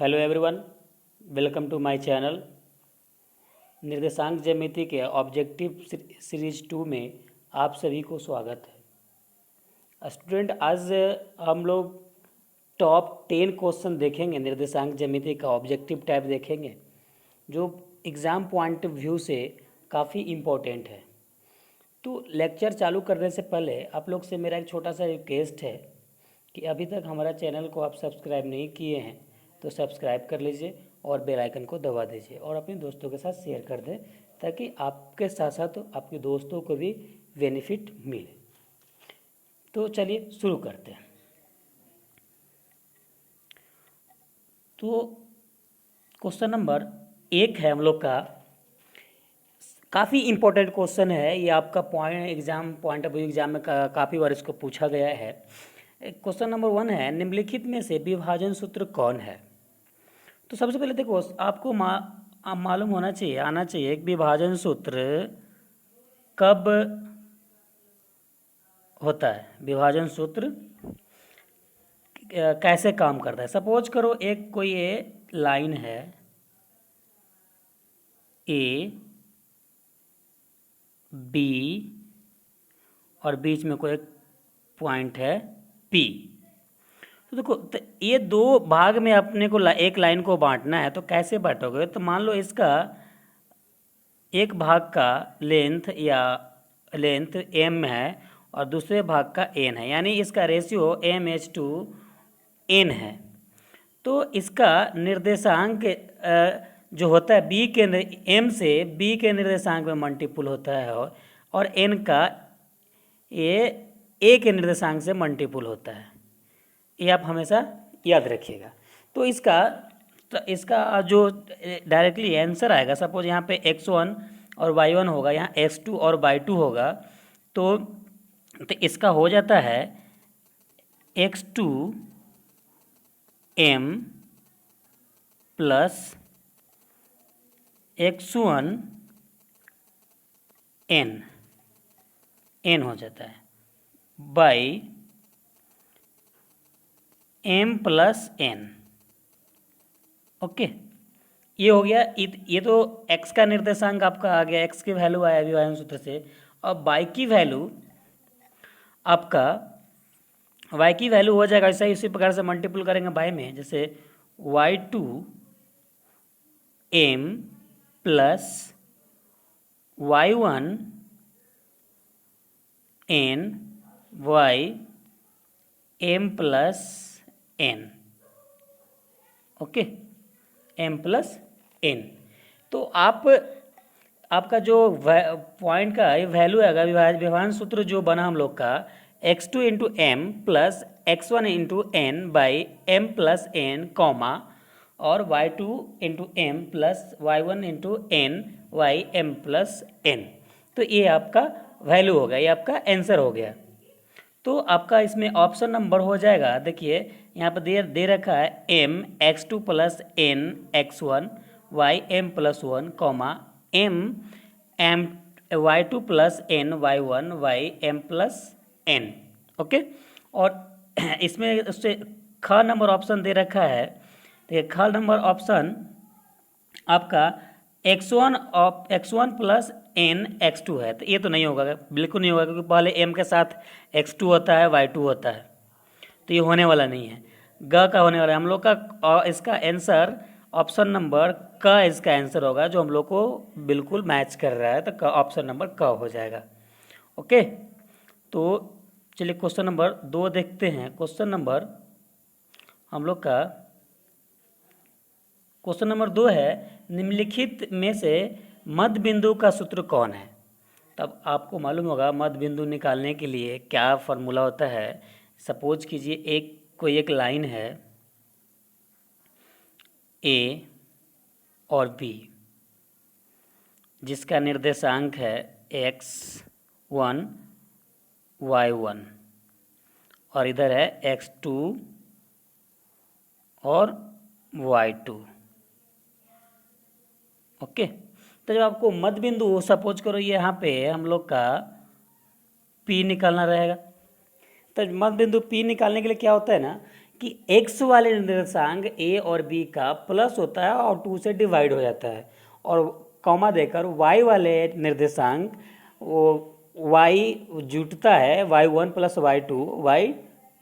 Hello everyone, welcome to my channel. निर्देशांक ज्यामिति के ऑब्जेक्टिव सीरीज 2 में आप सभी को स्वागत है। स्टूडेंट, आज हम लोग टॉप 10 क्वेश्चन देखेंगे। निर्देशांक ज्यामिति का ऑब्जेक्टिव टाइप देखेंगे जो एग्ज़ाम पॉइंट ऑफ व्यू से काफ़ी इम्पोर्टेंट है। तो लेक्चर चालू करने से पहले आप लोग से मेरा एक छोटा सा रिक्वेस्ट है कि अभी तक हमारा चैनल को आप सब्सक्राइब नहीं किए हैं तो सब्सक्राइब कर लीजिए और बेल आइकन को दबा दीजिए और अपने दोस्तों के साथ शेयर कर दें ताकि आपके साथ साथ आपके दोस्तों को भी बेनिफिट मिले। तो चलिए शुरू करते हैं। तो क्वेश्चन नंबर 1 है हम लोग का, काफ़ी इम्पोर्टेंट क्वेश्चन है ये। आपका पॉइंट ऑफ व्यू एग्जाम में काफ़ी बार इसको पूछा गया है। क्वेश्चन नंबर 1 है, निम्नलिखित में से विभाजन सूत्र कौन है? तो सबसे पहले देखो, आपको मालूम आना चाहिए कि विभाजन सूत्र कब होता है, विभाजन सूत्र कैसे काम करता है। सपोज करो एक कोई लाइन है ए बी और बीच में कोई एक पॉइंट है पी। तो देखो, तो ये दो भाग में अपने को एक लाइन को बांटना है। तो कैसे बांटोगे? तो मान लो इसका एक भाग का लेंथ m है और दूसरे भाग का n है, यानी इसका रेशियो m/n है। तो इसका निर्देशांक जो होता है b के m से b के निर्देशांक में मल्टीपुल होता है और n का ये a के निर्देशांक से मल्टीपुल होता है। ये आप हमेशा याद रखिएगा। तो इसका जो डायरेक्टली आंसर आएगा, सपोज यहाँ पे x1 और y1 होगा, यहाँ x2 और y2 होगा, तो इसका हो जाता है x2 m plus x1 n हो जाता है by m plus n। Okay, ये हो गया। ये तो x का निर्देशांक आपका आ गया, x की वैल्यू आया विभाजन सूत्र से। अब y की वैल्यू आपका हो जाएगा ऐसा ही, इसी प्रकार से मल्टीपल करेंगे y में, जैसे y2 m plus y1 n y m plus n। Okay, m plus n। तो आपका जो पॉइंट का वैल्यू आएगा, विभाजन सूत्र जो बना हम लोग का, x2 into M plus x1 into N by M plus N comma और y2 into M plus y1 into N by M plus N. तो ये आपका वैल्यू हो गया, ये आपका आंसर हो गया। तो आपका इसमें ऑप्शन नंबर हो जाएगा, देखिए यहाँ पर दे रखा है m x2 plus n x1 y m plus 1 comma m y2 plus n y1 y m plus n। Okay, और इसमें उससे ख नंबर ऑप्शन दे रखा है। तो ये ख नंबर ऑप्शन आपका x1 प्लस n x2 है। तो ये तो नहीं होगा, बिल्कुल नहीं होगा, क्योंकि पहले m के साथ x2 होता है, y2 होता है, तो ये होने वाला नहीं है। ग का होने वाला है हम लोग का। इसका आंसर ऑप्शन नंबर क इसका आंसर होगा, जो हम लोग को बिल्कुल मैच कर रहा है। तो ऑप्शन नंबर क हो जाएगा। ओके, तो चलिए क्वेश्चन नंबर 2 देखते हैं। क्वेश्चन नंबर हम लोग का क्वेश्चन नंबर 2 है, निम्नलिखित में से मध्य बिंदु का सूत्र कौन है? तब आपको मालूम होगा मध्य बिंदु निकालने के लिए क्या फार्मूला होता है। सपोज कीजिए कोई एक लाइन है ए और बी, जिसका निर्देशांक है x1 y1 और इधर है x2 और y2। ओके, तो जब आपको मध्य बिंदु, सपोज करो ये यहाँ पे हम लोग का P निकालना रहेगा। तो मध्य बिंदु P निकालने के लिए क्या होता है ना कि x वाले निर्देशांक a और b का प्लस होता है और 2 से डिवाइड हो जाता है, और कॉमा देकर y वाले निर्देशांक वो y जुटता है, y1 प्लस y2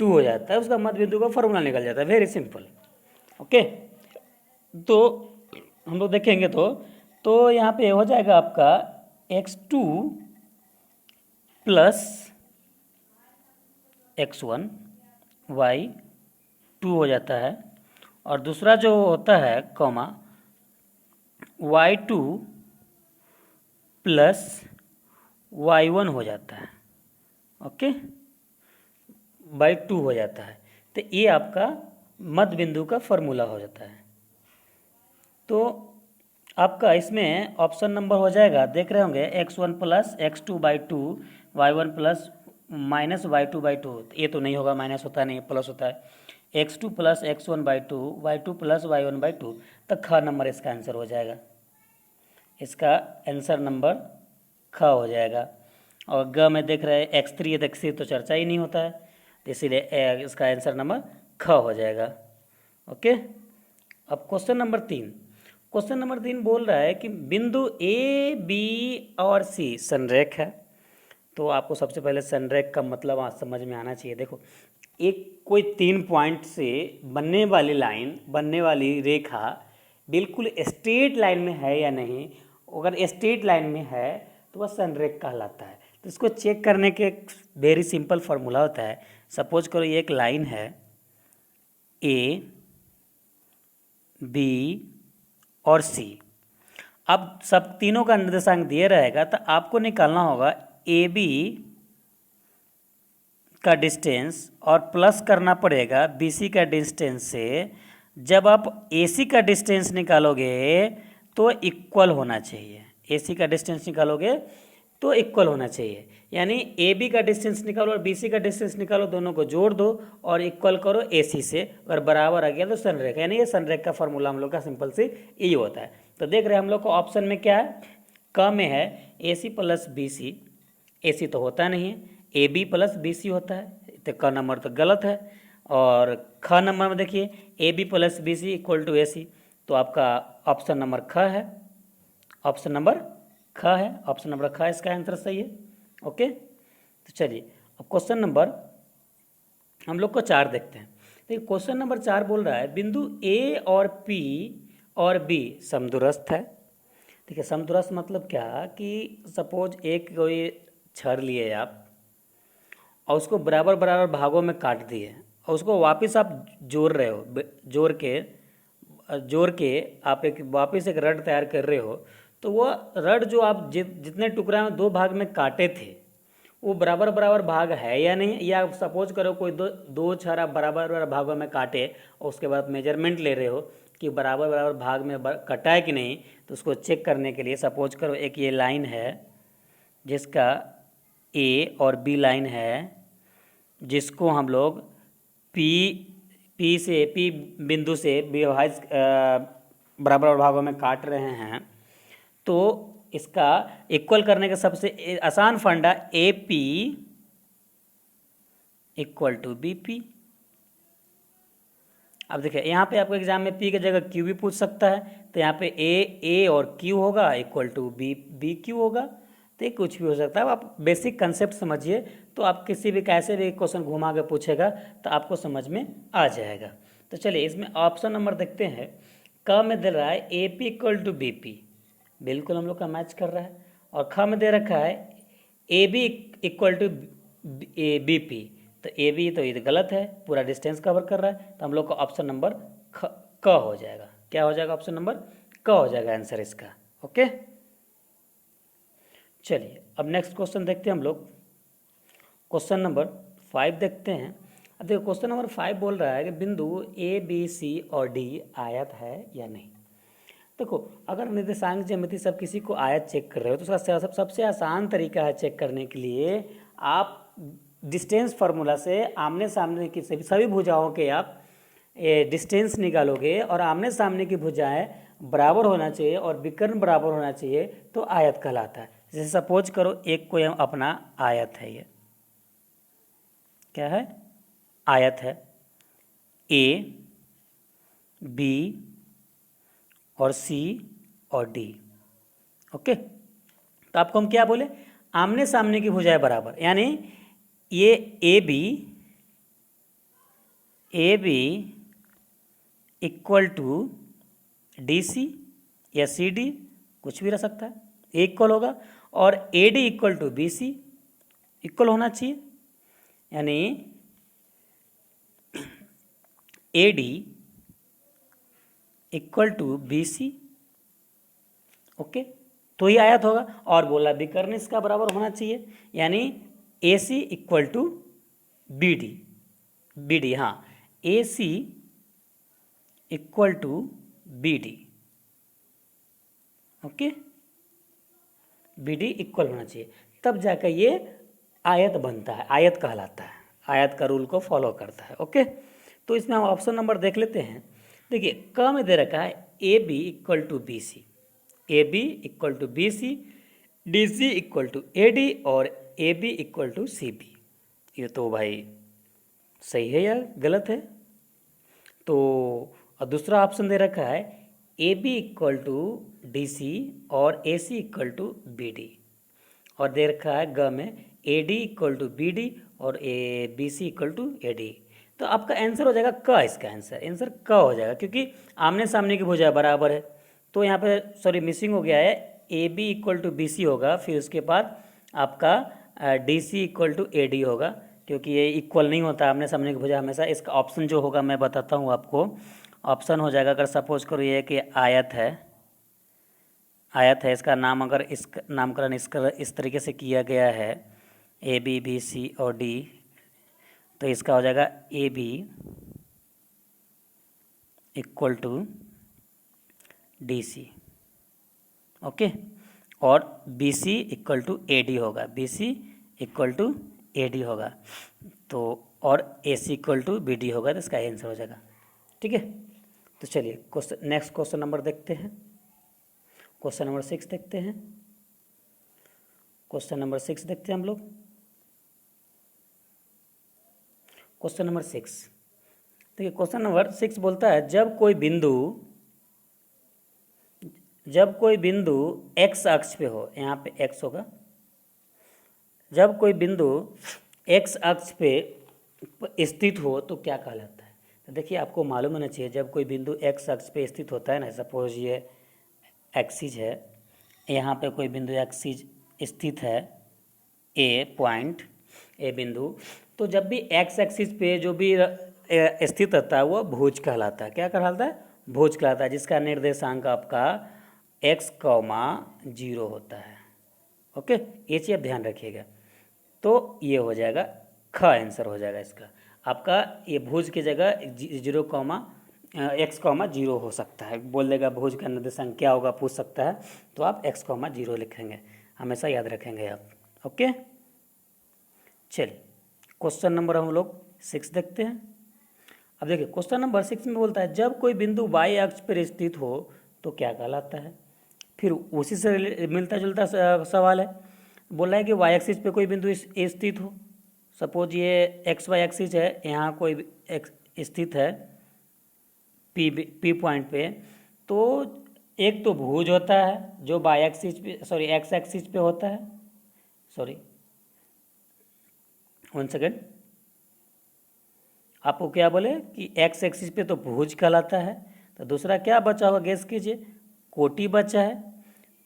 हो जाता है, उसका मध्य बिंदु का फॉर्मूला निकल जाता है। Very simple. ओके, तो हम लोग देखेंगे तो यहाँ पे हो जाएगा आपका x2 प्लस x1 y2 हो जाता है, और दूसरा जो होता है कॉमा y2 प्लस y1 हो जाता है। ओके, y2 हो जाता है। तो ये आपका मध्य बिंदु का फॉर्मूला हो जाता है। तो आपका इसमें ऑप्शन नंबर हो जाएगा, देख रहे होंगे, x1 plus x2/2 y1 plus minus y2/2। ये तो नहीं होगा, माइनस होता नहीं, प्लस होता है। x2 plus x1/2 y2 plus y1/2। तो ख नंबर इसका आंसर हो जाएगा। इसका आंसर नंबर ख हो जाएगा। और ग में देख रहे हैं x3 x3 तो चर्चा ही नहीं होता है, तो इसीलिए इसका आंसर नंबर ख हो जाएगा। ओके, अब क्वेश्चन नंबर 3। क्वेश्चन नंबर 3 बोल रहा है कि बिंदु ए बी और सी संरेख है। तो आपको सबसे पहले संरेख का मतलब आज समझ में आना चाहिए। देखो, एक कोई 3 पॉइंट से बनने वाली लाइन, बनने वाली रेखा बिल्कुल स्ट्रेट लाइन में है या नहीं। अगर स्ट्रेट लाइन में है तो वह संरेख कहलाता है। तो इसको चेक करने के वेरी सिंपल फार्मूला होता है। सपोज करो ये एक लाइन है ए बी और सी। अब सब तीनों का निर्देशांक दिए रहेगा, तो आपको निकालना होगा ए बी का डिस्टेंस और प्लस करना पड़ेगा बी सी का डिस्टेंस से। जब आप ए सी का डिस्टेंस निकालोगे तो इक्वल होना चाहिए। ए सी का डिस्टेंस निकालोगे तो इक्वल होना चाहिए, यानी ए बी का डिस्टेंस निकालो और बी सी का डिस्टेंस निकालो, दोनों को जोड़ दो और इक्वल करो ए सी से। अगर बराबर आ गया तो संरेख, यानी ये संरेख का फॉर्मूला हम लोग का सिंपल से यही होता है। तो देख रहे हैं हम लोग को ऑप्शन में क्या है, क में है ए सी प्लस बी सी। ए सी तो होता नहीं है, A B plus B C होता है, तो क नंबर तो गलत है। और ख नंबर में देखिए A B plus B C equal to A C, तो आपका ऑप्शन नंबर ख है। ऑप्शन नंबर ख है, ऑप्शन नंबर ख इसका आंसर सही है। ओके, तो चलिए अब क्वेश्चन नंबर हम लोग को 4 देखते हैं। देखिए क्वेश्चन नंबर 4 बोल रहा है बिंदु ए और पी और बी समदूरस्थ है। देखिए समदूरस्थ मतलब क्या कि सपोज एक कोई छड़ लिए आप और उसको बराबर बराबर भागों में काट दिए और उसको वापस आप जोड़ रहे हो, जोड़ के आप एक वापस एक रड तैयार कर रहे हो। तो वह रड जो आप जितने टुकड़ा में 2 भाग में काटे थे वो बराबर बराबर भाग है या नहीं। या सपोज करो कोई दो छड़ आप बराबर बराबर भागों में काटे और उसके बाद मेजरमेंट ले रहे हो कि बराबर बराबर भाग में कटा है कि नहीं। तो उसको चेक करने के लिए सपोज करो एक ये लाइन है जिसका ए और बी लाइन है, जिसको हम लोग पी बिंदु से विभाजित बराबर भागों में काट रहे हैं। तो इसका इक्वल करने का सबसे आसान फंडा A P equal to B P. अब देखिए यहाँ पे आपको एग्जाम में पी की जगह क्यू भी पूछ सकता है, तो यहाँ पे ए और क्यू होगा इक्वल टू बी क्यू होगा। तो ये कुछ भी हो सकता है। आप बेसिक कंसेप्ट समझिए तो आप किसी भी कैसे भी क्वेश्चन घुमा के पूछेगा तो आपको समझ में आ जाएगा। तो चलिए इसमें ऑप्शन नंबर देखते हैं। क में दे रहा है A P equal to B P, बिल्कुल हम लोग का मैच कर रहा है। और ख में दे रखा है A B equal to B P, तो ए बी तो ये गलत है, पूरा डिस्टेंस कवर कर रहा है। तो हम लोग का ऑप्शन नंबर क हो जाएगा। क्या हो जाएगा? ऑप्शन नंबर क हो जाएगा आंसर इसका। ओके, चलिए अब नेक्स्ट क्वेश्चन देखते हैं हम लोग। क्वेश्चन नंबर 5 देखते हैं। अब देखो क्वेश्चन नंबर 5 बोल रहा है कि बिंदु ए बी सी और डी आयत है या नहीं। देखो अगर निर्देशांक ज्यामिति सब किसी को आयत चेक कर रहे हो तो उसका सबसे आसान तरीका है चेक करने के लिए, आप डिस्टेंस फार्मूला से आमने सामने की सभी भुजाओं के आप डिस्टेंस निकालोगे और आमने सामने की भुजाएं बराबर होना चाहिए और विकर्ण बराबर होना चाहिए तो आयत कहलाता है। जैसे सपोज करो एक कोई अपना आयत है, ये क्या है? आयत है। ए, बी और सी और डी। ओके, तो आपको हम क्या बोले, आमने सामने की भुजाएं बराबर, यानी ये A B equal to D C या सी डी, कुछ भी रह सकता है, ए इक्वल होगा, और A D equal to B C equal होना चाहिए, यानी A D equal to B C. Okay, तो ही आयत होगा। और बोला विकर्ण इसका बराबर होना चाहिए, यानी A C equal to B D, हाँ, A C equal to B D. Okay, B D equal होना चाहिए, तब जाकर ये आयत बनता है, आयत कहलाता है, आयत का रूल को फॉलो करता है। ओके, तो इसमें हम ऑप्शन नंबर देख लेते हैं। देखिए, क में दे रखा है A B equal to B C, A B equal to B C, D C equal to A D और A B equal to C B. ये तो भाई सही है या गलत है? तो और दूसरा ऑप्शन दे रखा है A B equal to D C और A C equal to B D, और दे रखा है ग में A D equal to B D और A B C equal to A D. तो आपका आंसर हो जाएगा क, इसका आंसर क हो जाएगा, क्योंकि आमने सामने की भुजा बराबर है। तो यहाँ पे सॉरी मिसिंग हो गया है, A B equal to B C होगा, फिर उसके बाद आपका D C equal to A D होगा, क्योंकि ये इक्वल नहीं होता आमने सामने की भुजा हमेशा। इसका ऑप्शन जो होगा मैं बताता हूँ आपको, ऑप्शन हो जाएगा, अगर सपोज करो ये कि आयत है, इसका नाम अगर इस नामकरण इस तरीके से किया गया है ए बी बी सी और डी, तो इसका हो जाएगा A B equal to D C. Okay, और B C equal to A D होगा, B C equal to A D होगा, तो और A C equal to B D होगा, तो इसका आंसर हो जाएगा। ठीक है, तो चलिए नेक्स्ट क्वेश्चन नंबर देखते हैं। क्वेश्चन नंबर 6 देखते हैं। क्वेश्चन नंबर 6 देखते हैं हम लोग। क्वेश्चन नंबर 6, देखिए क्वेश्चन नंबर 6 बोलता है जब कोई बिंदु x अक्ष पे हो, यहाँ पे x होगा, जब कोई बिंदु x अक्ष पे स्थित हो तो क्या कहलाता है? तो देखिए आपको मालूम होना चाहिए, जब कोई बिंदु x अक्ष पे स्थित होता है ना, सपोज ये एक्सिस है, यहाँ पे कोई बिंदु एक्सिस स्थित है, ए पॉइंट, ए बिंदु, तो जब भी x एक्सिस पे जो भी स्थित रहता है वो भुज कहलाता है। क्या कहलाता है? भुज कहलाता है, जिसका निर्देशांक आपका x, 0 होता है। ओके, ये चीज़ आप ध्यान रखिएगा। तो ये हो जाएगा ख, आंसर हो जाएगा इसका आपका। ये भुज की जगह 0, x, 0 हो सकता है, बोल देगा भुज का निर्देशांक क्या होगा, पूछ सकता है, तो आप x, 0 लिखेंगे, हमेशा याद रखेंगे आप। ओके, चलिए क्वेश्चन नंबर हम लोग 6 देखते हैं। अब देखिए क्वेश्चन नंबर 6 में बोलता है जब कोई बिंदु y अक्ष पर स्थित हो तो क्या कहलाता है? फिर उसी से मिलता जुलता सवाल है, बोला है कि y एक्सिस पे कोई बिंदु स्थित हो, सपोज ये XY एक्सिस है, यहाँ कोई स्थित है P पॉइंट पे, तो एक तो भुज होता है जो y एक्सिस पे x एक्सिस पे होता है, वन सेकेंड, आपको क्या बोले कि x एक्सिस पे तो भुज कहलाता है, तो दूसरा क्या बचा होगा, गेस कीजिए, कोटि बचा है,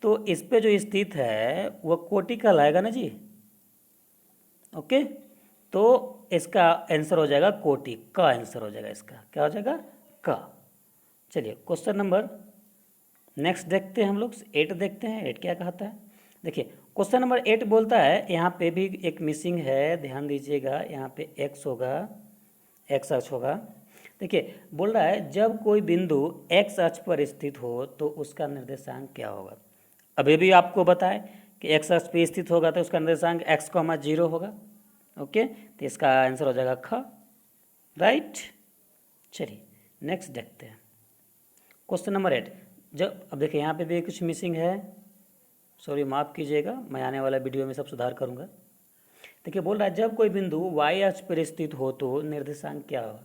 तो इस पे जो स्थित है वह कोटि कहलाएगा ना जी। ओके, तो इसका आंसर हो जाएगा कोटि, का आंसर हो जाएगा इसका, क्या हो जाएगा? का। चलिए क्वेश्चन नंबर नेक्स्ट देखते हैं हम लोग, 8 देखते हैं, 8 क्या कहता है। देखिए क्वेश्चन नंबर 8 बोलता है, यहाँ पे भी एक मिसिंग है, ध्यान दीजिएगा, यहाँ पे x होगा, x अक्ष होगा। देखिए बोल रहा है जब कोई बिंदु x अक्ष पर स्थित हो तो उसका निर्देशांक क्या होगा। अभी भी आपको बताए कि x अक्ष पर स्थित होगा तो उसका निर्देशांक x, 0 होगा। ओके, तो इसका आंसर हो जाएगा ख, राइट। चलिए नेक्स्ट देखते हैं क्वेश्चन नंबर 8। जब अब देखिए यहाँ पे भी कुछ मिसिंग है, सॉरी माफ़ कीजिएगा, मैं आने वाला वीडियो में सब सुधार करूँगा। देखिए बोल रहा है जब कोई बिंदु y अक्ष पर स्थित हो तो निर्देशांक क्या होगा।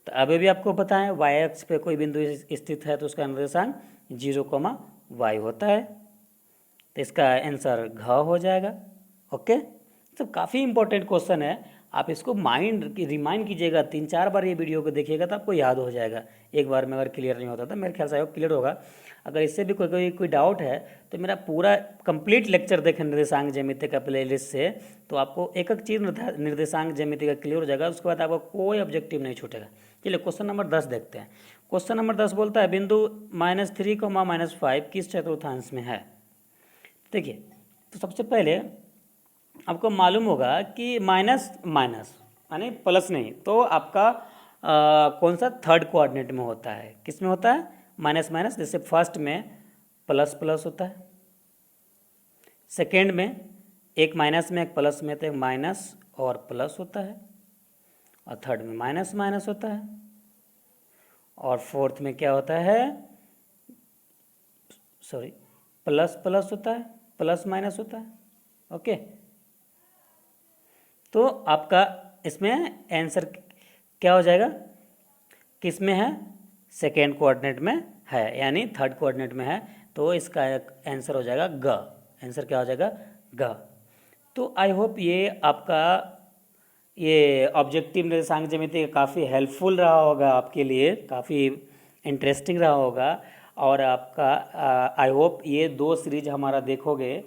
तो अभी भी आपको पता है वाई अक्ष पे कोई बिंदु स्थित है तो उसका निर्देशांक 0, होता है। तो इसका आंसर घ हो जाएगा। ओके, तो काफ़ी इंपॉर्टेंट क्वेश्चन है, आप इसको रिमाइंड कीजिएगा, 3-4 बार ये वीडियो को देखिएगा तो आपको याद हो जाएगा। एक बार में अगर क्लियर नहीं होता तो मेरे ख्याल से आपको क्लियर होगा। अगर इससे भी कोई डाउट है तो मेरा पूरा कंप्लीट लेक्चर देखें निर्देशांक ज्यामिति का प्लेलिस्ट से, तो आपको एक एक चीज़ निर्देशांक ज्यामिति का क्लियर हो जाएगा। उसके बाद आपको कोई ऑब्जेक्टिव नहीं छूटेगा। चलिए क्वेश्चन नंबर 10 देखते हैं। क्वेश्चन नंबर 10 बोलता है बिंदु -3, -5 किस चतुर्थांश में है। देखिए, तो सबसे पहले आपको मालूम होगा कि माइनस यानी प्लस नहीं, तो आपका कौन सा थर्ड कोऑर्डिनेट में होता है, किस में होता है, माइनस माइनस। जैसे फर्स्ट में प्लस प्लस होता है, सेकेंड में एक माइनस में एक प्लस में तो एक माइनस और प्लस होता है, और थर्ड में माइनस माइनस होता है, और फोर्थ में क्या होता है, सॉरी प्लस प्लस होता है, प्लस माइनस होता है। ओके, तो आपका इसमें आंसर क्या हो जाएगा, किस में है, सेकेंड कोऑर्डिनेट में है, यानी थर्ड कोऑर्डिनेट में है, तो इसका आंसर हो जाएगा ग। आंसर क्या हो जाएगा, ग। तो आई होप ये आपका ये ऑब्जेक्टिव निर्देशांक ज्यामिति काफ़ी हेल्पफुल रहा होगा आपके लिए, काफ़ी इंटरेस्टिंग रहा होगा। और आपका आई होप ये 2 सीरीज हमारा देखोगे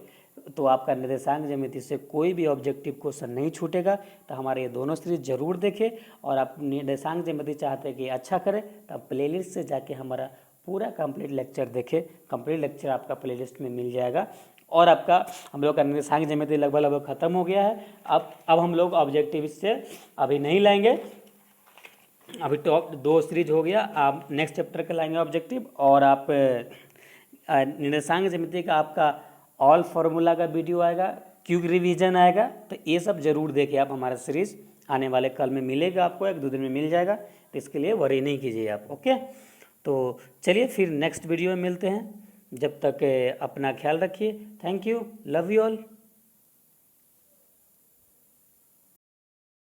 तो आपका निर्देशांक ज्यामिति से कोई भी ऑब्जेक्टिव क्वेश्चन नहीं छूटेगा। तो हमारे ये दोनों सीरीज जरूर देखें, और आप निर्देशांक ज्यामिति चाहते हैं कि अच्छा करें तो आप प्लेलिस्ट से जाके हमारा पूरा कंप्लीट लेक्चर देखें। कंप्लीट लेक्चर आपका प्लेलिस्ट में मिल जाएगा। और आपका हम लोग का निर्देशांक ज्यामिति लगभग खत्म हो गया है। अब हम लोग ऑब्जेक्टिव से अभी नहीं लाएंगे, अभी टॉप 2 सीरीज हो गया, आप नेक्स्ट चैप्टर के लाएंगे ऑब्जेक्टिव। और आप निर्देशांक ज्यामिति का आपका ऑल फार्मूला का वीडियो आएगा, क्विक रिवीजन आएगा, तो ये सब जरूर देखिए आप। हमारा सीरीज आने वाले कल में मिलेगा, आपको 1-2 दिन में मिल जाएगा, तो इसके लिए वरी नहीं कीजिए आप। ओके, तो चलिए फिर नेक्स्ट वीडियो में मिलते हैं। जब तक अपना ख्याल रखिए। Thank you, love you all.